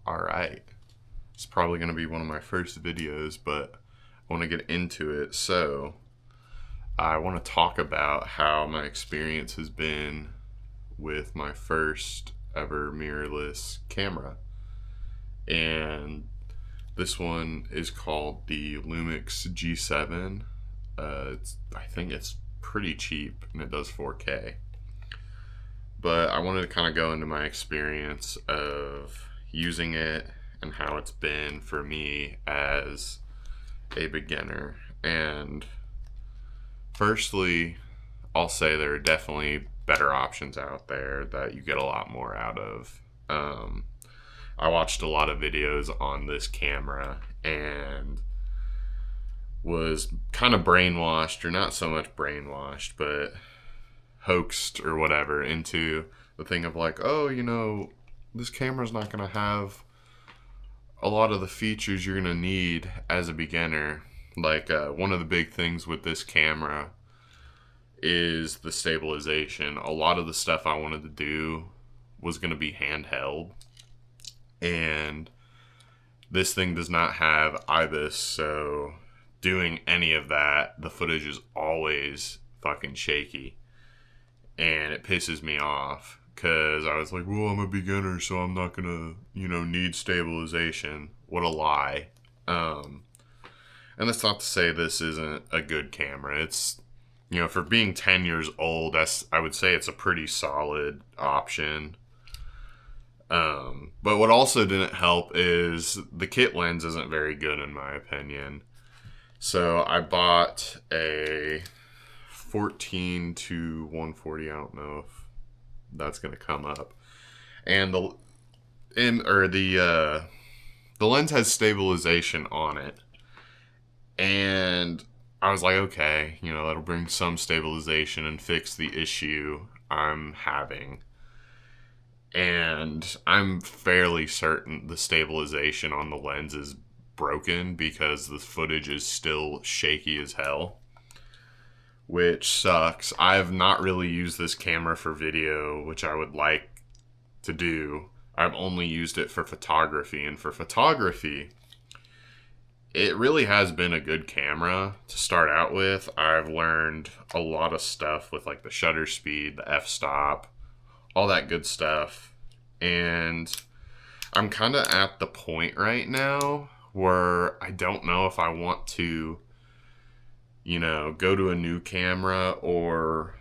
Alright, it's probably going to be one of my first videos, but I want to get into it. So I want to talk about how my experience has been with my first ever mirrorless camera. And this one is called the Lumix G7. I think it's pretty cheap and it does 4K. But I wanted to kind of go into my experience of using it and how it's been for me as a beginner. And firstly, I'll say there are definitely better options out there that you get a lot more out of. I watched a lot of videos on this camera and was kind of brainwashed, or not so much brainwashed, but hoaxed or whatever into the thing of like, oh, you know, this camera's not going to have a lot of the features you're going to need as a beginner. Like one of the big things with this camera is the stabilization. A lot of the stuff I wanted to do was going to be handheld, and this thing does not have IBIS, so doing any of that, the footage is always fucking shaky, and it pisses me off because I was like, well, I'm a beginner, so I'm not gonna, need stabilization. What a lie. And that's not to say this isn't a good camera. It's, for being 10 years old, I would say it's a pretty solid option. But what also didn't help is the kit lens isn't very good in my opinion. So I bought a 14 to 140. I don't know if that's gonna come up. And the lens has stabilization on it. And I was like, okay, that'll bring some stabilization and fix the issue I'm having. And I'm fairly certain the stabilization on the lens is broken because the footage is still shaky as hell, which sucks. I have not really used this camera for video, which I would like to do. I've only used it for photography, and for photography, it really has been a good camera to start out with. I've learned a lot of stuff with like the shutter speed, the f-stop, all that good stuff. And I'm kind of at the point right now where I don't know if I want to, go to a new camera or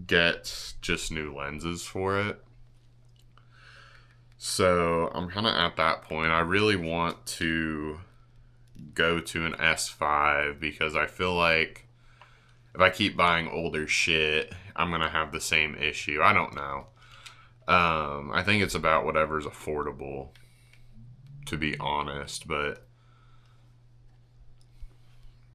get just new lenses for it. So I'm kind of at that point. I really want to go to an S5 because I feel like if I keep buying older shit, I'm going to have the same issue. I don't know. I think it's about whatever's affordable, to be honest, but